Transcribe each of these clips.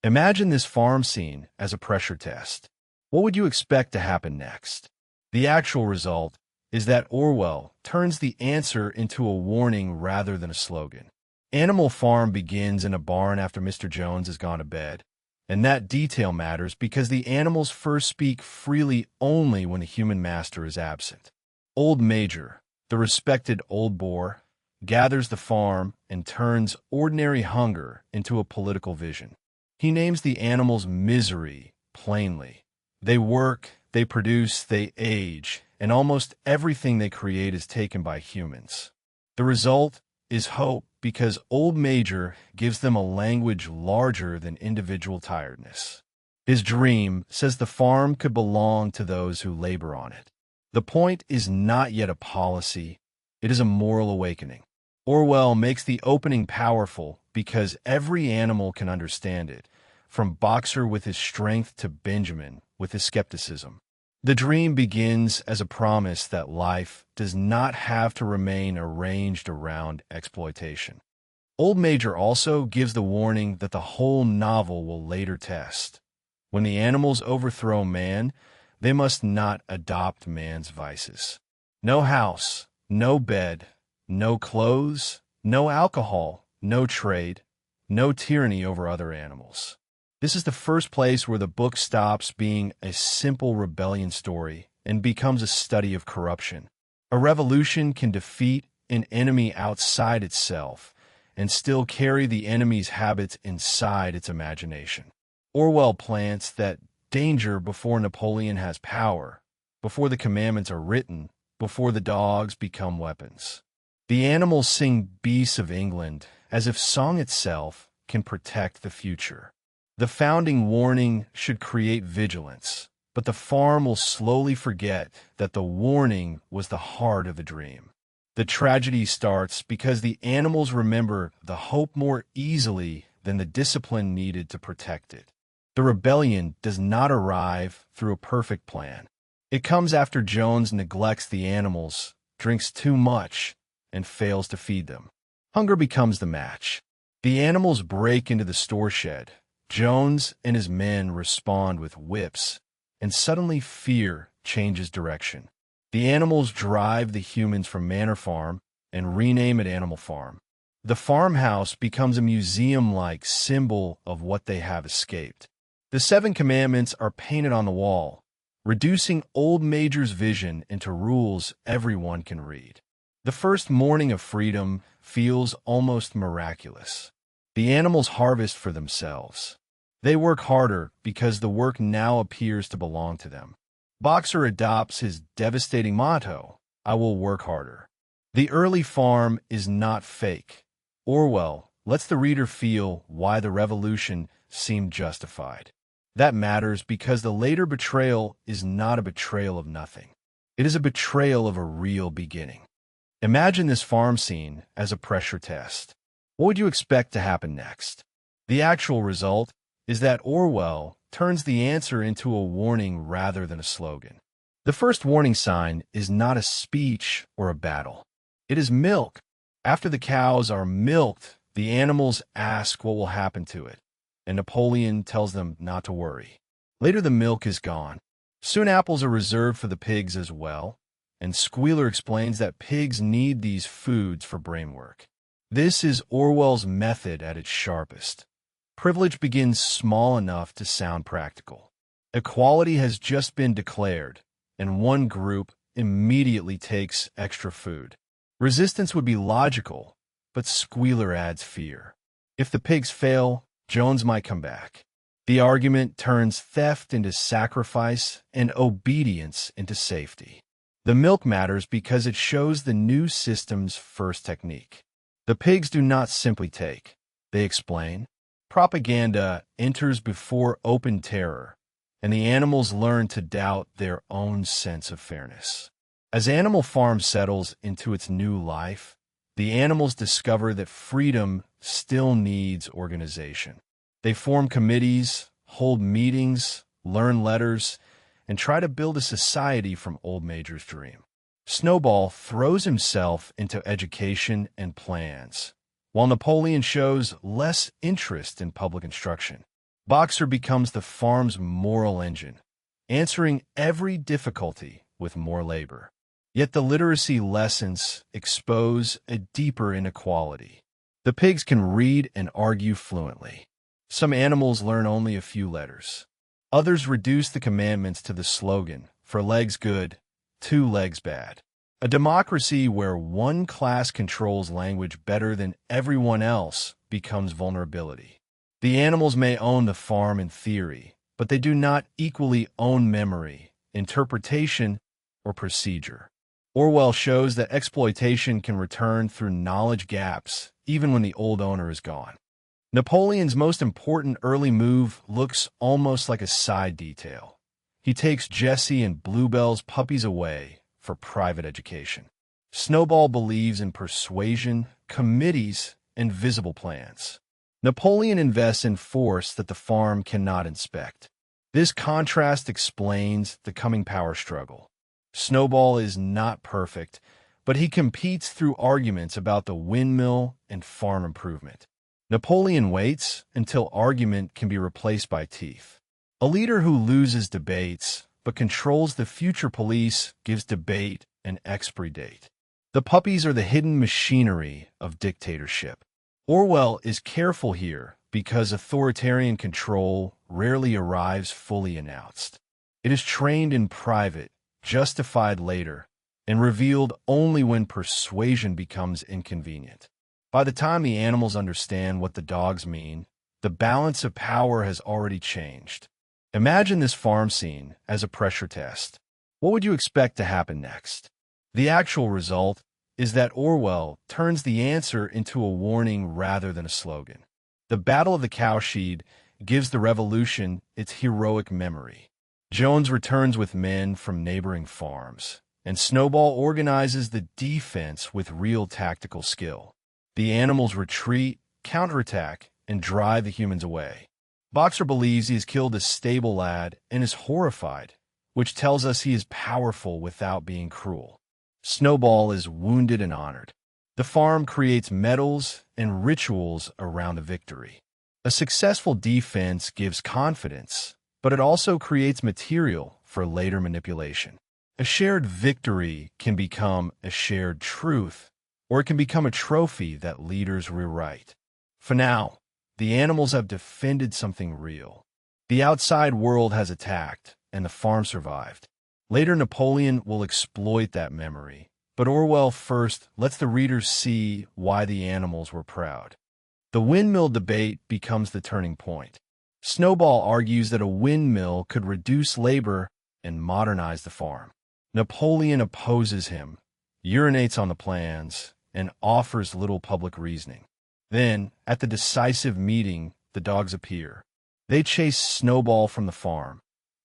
Imagine this farm scene as a pressure test. What would you expect to happen next? The actual result is that Orwell turns the answer into a warning rather than a slogan. Animal Farm begins in a barn after Mr. Jones has gone to bed, and that detail matters because the animals first speak freely only when the human master is absent. Old Major, the respected old boar, gathers the farm and turns ordinary hunger into a political vision. He names the animals misery plainly. They work, they produce, they age, and almost everything they create is taken by humans. The result is hope because Old Major gives them a language larger than individual tiredness. His dream says the farm could belong to those who labor on it. The point is not yet a policy, it is a moral awakening. Orwell makes the opening powerful because every animal can understand it, from Boxer with his strength to Benjamin with his skepticism. The dream begins as a promise that life does not have to remain arranged around exploitation. Old Major also gives the warning that the whole novel will later test. When the animals overthrow man, they must not adopt man's vices. No house, no bed, no clothes, no alcohol, no trade, no tyranny over other animals. This is the first place where the book stops being a simple rebellion story and becomes a study of corruption. A revolution can defeat an enemy outside itself and still carry the enemy's habits inside its imagination. Orwell plants that danger before Napoleon has power, before the commandments are written, before the dogs become weapons. The animals sing Beasts of England as if song itself can protect the future. The founding warning should create vigilance, but the farm will slowly forget that the warning was the heart of the dream. The tragedy starts because the animals remember the hope more easily than the discipline needed to protect it. The rebellion does not arrive through a perfect plan. It comes after Jones neglects the animals, drinks too much, and fails to feed them. Hunger becomes the match. The animals break into the store shed. Jones and his men respond with whips, and suddenly fear changes direction. The animals drive the humans from Manor Farm and rename it Animal Farm. The farmhouse becomes a museum-like symbol of what they have escaped. The 7 commandments are painted on the wall, reducing Old Major's vision into rules everyone can read. The first morning of freedom feels almost miraculous. The animals harvest for themselves. They work harder because the work now appears to belong to them. Boxer adopts his devastating motto, "I will work harder." The early farm is not fake. Orwell lets the reader feel why the revolution seemed justified. That matters because the later betrayal is not a betrayal of nothing. It is a betrayal of a real beginning. Imagine this farm scene as a pressure test. What would you expect to happen next? The actual result is that Orwell turns the answer into a warning rather than a slogan. The first warning sign is not a speech or a battle. It is milk. After the cows are milked, the animals ask what will happen to it, and Napoleon tells them not to worry. Later, the milk is gone. Soon apples are reserved for the pigs as well, and Squealer explains that pigs need these foods for brain work. This is Orwell's method at its sharpest. Privilege begins small enough to sound practical. Equality has just been declared, and one group immediately takes extra food. Resistance would be logical, but Squealer adds fear. If the pigs fail, Jones might come back. The argument turns theft into sacrifice and obedience into safety. The milk matters because it shows the new system's first technique. The pigs do not simply take, they explain. Propaganda enters before open terror, and the animals learn to doubt their own sense of fairness. As Animal Farm settles into its new life, the animals discover that freedom still needs organization. They form committees, hold meetings, learn letters, and try to build a society from Old Major's dream. Snowball throws himself into education and plans, while Napoleon shows less interest in public instruction. Boxer becomes the farm's moral engine, answering every difficulty with more labor. Yet the literacy lessons expose a deeper inequality. The pigs can read and argue fluently. Some animals learn only a few letters. Others reduce the commandments to the slogan, "For legs good, 2 legs bad." A democracy where one class controls language better than everyone else becomes vulnerability. The animals may own the farm in theory, but they do not equally own memory, interpretation, or procedure. Orwell shows that exploitation can return through knowledge gaps, even when the old owner is gone. Napoleon's most important early move looks almost like a side detail. He takes Jessie and Bluebell's puppies away for private education. Snowball believes in persuasion, committees, and visible plans. Napoleon invests in force that the farm cannot inspect. This contrast explains the coming power struggle. Snowball is not perfect, but he competes through arguments about the windmill and farm improvement. Napoleon waits until argument can be replaced by teeth. A leader who loses debates but controls the future police gives debate an expiry date. The puppies are the hidden machinery of dictatorship. Orwell is careful here because authoritarian control rarely arrives fully announced. It is trained in private, justified later, and revealed only when persuasion becomes inconvenient. By the time the animals understand what the dogs mean, the balance of power has already changed. Imagine this farm scene as a pressure test. What would you expect to happen next? The actual result is that Orwell turns the answer into a warning rather than a slogan. The Battle of the Cowshed gives the revolution its heroic memory. Jones returns with men from neighboring farms, and Snowball organizes the defense with real tactical skill. The animals retreat, counterattack, and drive the humans away. Boxer believes he has killed a stable lad and is horrified, which tells us he is powerful without being cruel. Snowball is wounded and honored. The farm creates medals and rituals around the victory. A successful defense gives confidence, but it also creates material for later manipulation. A shared victory can become a shared truth, or it can become a trophy that leaders rewrite. For now, the animals have defended something real. The outside world has attacked, and the farm survived. Later, Napoleon will exploit that memory, but Orwell first lets the readers see why the animals were proud. The windmill debate becomes the turning point. Snowball argues that a windmill could reduce labor and modernize the farm. Napoleon opposes him, urinates on the plans, and offers little public reasoning. Then, at the decisive meeting, the dogs appear. They chase Snowball from the farm.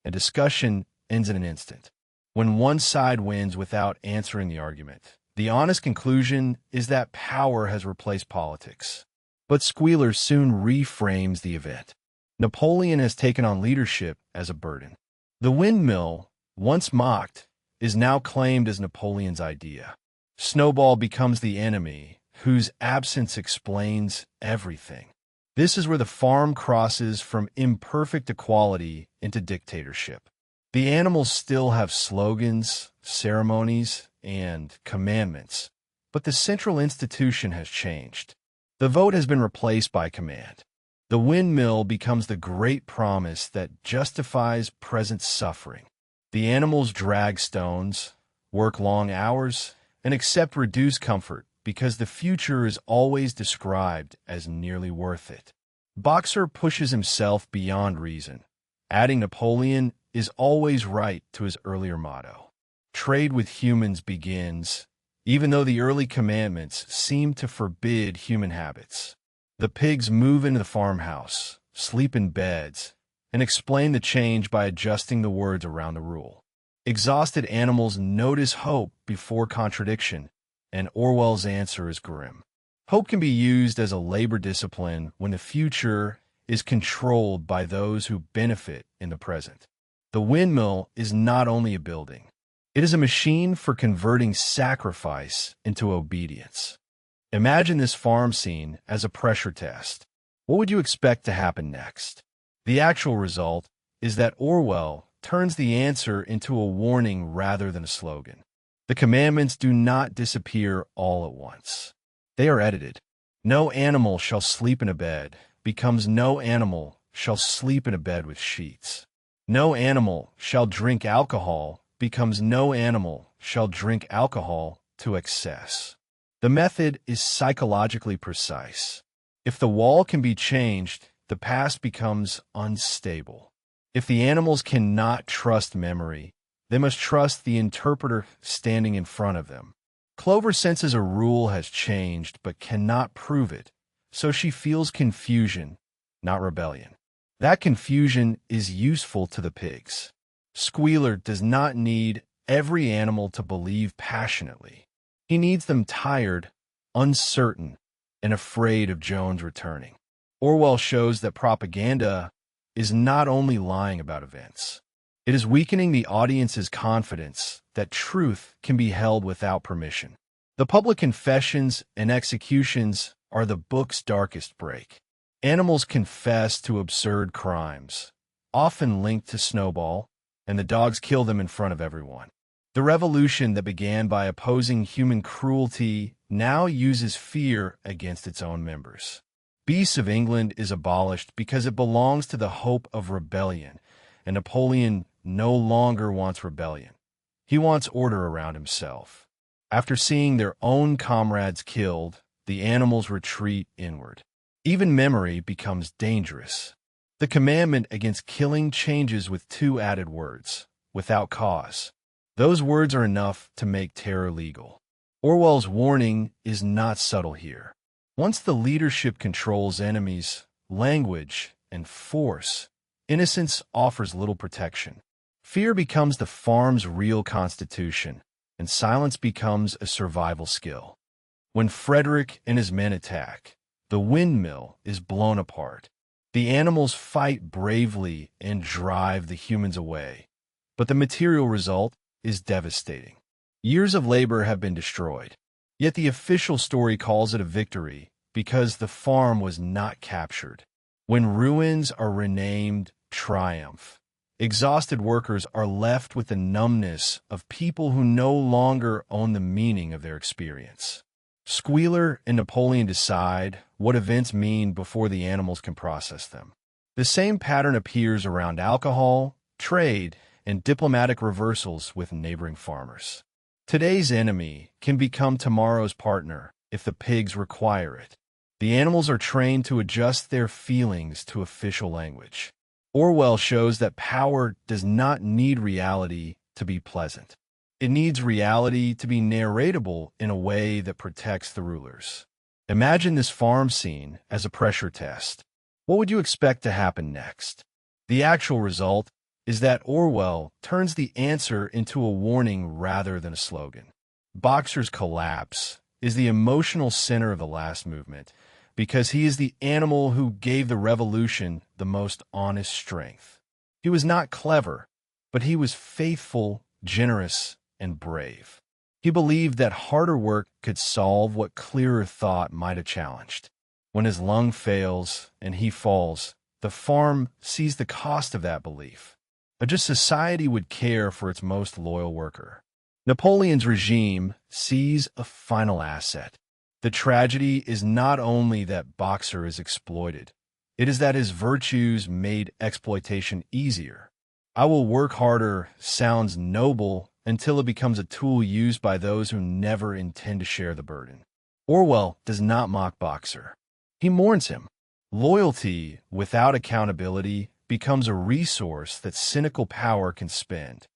A discussion ends in an instant. When one side wins without answering the argument, the honest conclusion is that power has replaced politics. But Squealer soon reframes the event. Napoleon has taken on leadership as a burden. The windmill, once mocked, is now claimed as Napoleon's idea. Snowball becomes the enemy, whose absence explains everything. This is where the farm crosses from imperfect equality into dictatorship. The animals still have slogans, ceremonies, and commandments, but the central institution has changed. The vote has been replaced by command. The windmill becomes the great promise that justifies present suffering. The animals drag stones, work long hours, and accept reduced comfort because the future is always described as nearly worth it. Boxer pushes himself beyond reason, adding Napoleon is always right to his earlier motto. Trade with humans begins, even though the early commandments seem to forbid human habits. The pigs move into the farmhouse, sleep in beds, and explain the change by adjusting the words around the rule. Exhausted animals notice hope before contradiction, and Orwell's answer is grim. Hope can be used as a labor discipline when the future is controlled by those who benefit in the present. The windmill is not only a building. It is a machine for converting sacrifice into obedience. Imagine this farm scene as a pressure test. What would you expect to happen next? The actual result is that Orwell turns the answer into a warning rather than a slogan. The commandments do not disappear all at once. They are edited. No animal shall sleep in a bed becomes no animal shall sleep in a bed with sheets. No animal shall drink alcohol becomes no animal shall drink alcohol to excess. The method is psychologically precise. If the wall can be changed, the past becomes unstable. If the animals cannot trust memory, they must trust the interpreter standing in front of them. Clover senses a rule has changed but cannot prove it, so she feels confusion, not rebellion. That confusion is useful to the pigs. Squealer does not need every animal to believe passionately. He needs them tired, uncertain, and afraid of Jones returning. Orwell shows that propaganda is not only lying about events. It is weakening the audience's confidence that truth can be held without permission. The public confessions and executions are the book's darkest break. Animals confess to absurd crimes, often linked to Snowball, and the dogs kill them in front of everyone. The revolution that began by opposing human cruelty now uses fear against its own members. Beasts of England is abolished because it belongs to the hope of rebellion, and Napoleon no longer wants rebellion. He wants order around himself. After seeing their own comrades killed, the animals retreat inward. Even memory becomes dangerous. The commandment against killing changes with two added words, without cause. Those words are enough to make terror legal. Orwell's warning is not subtle here. Once the leadership controls enemies, language, and force, innocence offers little protection. Fear becomes the farm's real constitution, and silence becomes a survival skill. When Frederick and his men attack, the windmill is blown apart. The animals fight bravely and drive the humans away, but the material result is devastating. Years of labor have been destroyed, yet the official story calls it a victory because the farm was not captured. When ruins are renamed triumph, exhausted workers are left with the numbness of people who no longer own the meaning of their experience. Squealer and Napoleon decide what events mean before the animals can process them. The same pattern appears around alcohol, trade, and diplomatic reversals with neighboring farmers. Today's enemy can become tomorrow's partner if the pigs require it. The animals are trained to adjust their feelings to official language. Orwell shows that power does not need reality to be pleasant. It needs reality to be narratable in a way that protects the rulers. Imagine this farm scene as a pressure test. What would you expect to happen next? The actual result is that Orwell turns the answer into a warning rather than a slogan. Boxer's collapse is the emotional center of the last movement because he is the animal who gave the revolution the most honest strength. He was not clever, but he was faithful, generous, and brave. He believed that harder work could solve what clearer thought might have challenged. When his lung fails and he falls, the farm sees the cost of that belief. A just society would care for its most loyal worker. Napoleon's regime sees a final asset. The tragedy is not only that Boxer is exploited, it is that his virtues made exploitation easier. I will work harder sounds noble until it becomes a tool used by those who never intend to share the burden. Orwell does not mock Boxer. He mourns him. Loyalty without accountability becomes a resource that cynical power can spend.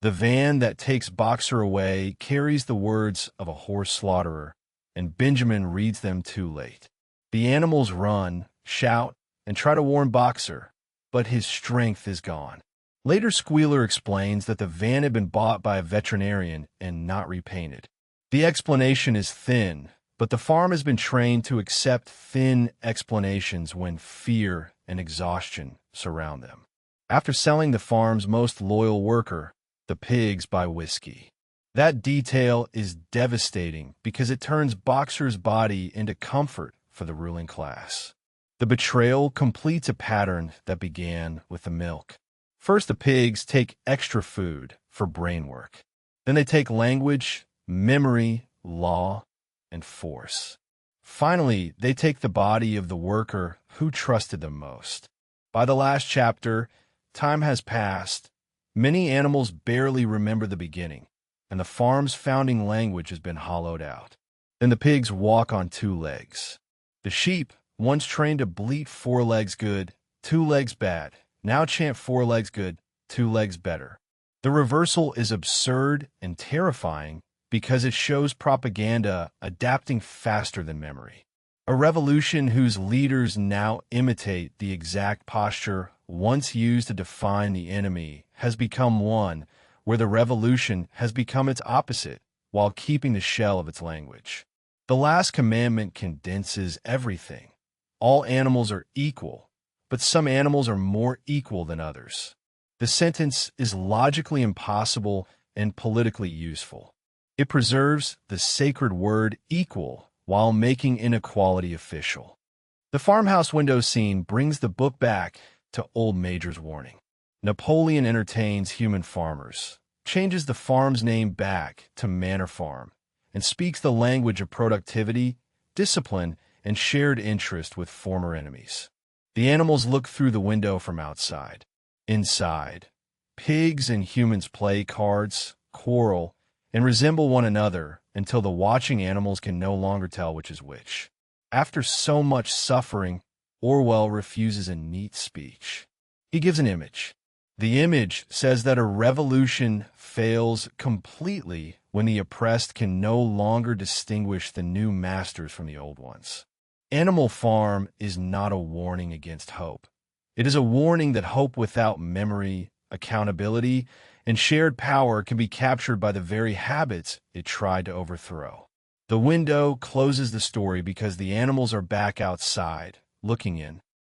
The van that takes Boxer away carries the words of a horse slaughterer, and Benjamin reads them too late. The animals run, shout, and try to warn Boxer, but his strength is gone. Later, Squealer explains that the van had been bought by a veterinarian and not repainted. The explanation is thin, but the farm has been trained to accept thin explanations when fear and exhaustion surround them. After selling the farm's most loyal worker, the pigs buy whiskey. That detail is devastating because it turns Boxer's body into comfort for the ruling class. The betrayal completes a pattern that began with the milk. First, the pigs take extra food for brain work. Then they take language, memory, law, and force. Finally, they take the body of the worker who trusted them most. By the last chapter, time has passed. Many animals barely remember the beginning, and the farm's founding language has been hollowed out. Then the pigs walk on two legs. The sheep, once trained to bleat 4 legs good, 2 legs bad, now chant 4 legs good, 2 legs better. The reversal is absurd and terrifying because it shows propaganda adapting faster than memory. A revolution whose leaders now imitate the exact posture once used to define the enemy has become one where the revolution has become its opposite while keeping the shell of its language. The last commandment condenses everything. All animals are equal, but some animals are more equal than others. The sentence is logically impossible and politically useful. It preserves the sacred word equal while making inequality official. The farmhouse window scene brings the book back to Old Major's warning. Napoleon entertains human farmers, changes the farm's name back to Manor Farm, and speaks the language of productivity, discipline, and shared interest with former enemies. The animals look through the window from outside. Inside, pigs and humans play cards, quarrel, and resemble one another until the watching animals can no longer tell which is which. After so much suffering, Orwell refuses a neat speech. He gives an image. The image says that a revolution fails completely when the oppressed can no longer distinguish the new masters from the old ones. Animal Farm is not a warning against hope. It is a warning that hope without memory, accountability, and shared power can be captured by the very habits it tried to overthrow. The window closes the story because the animals are back outside, looking in,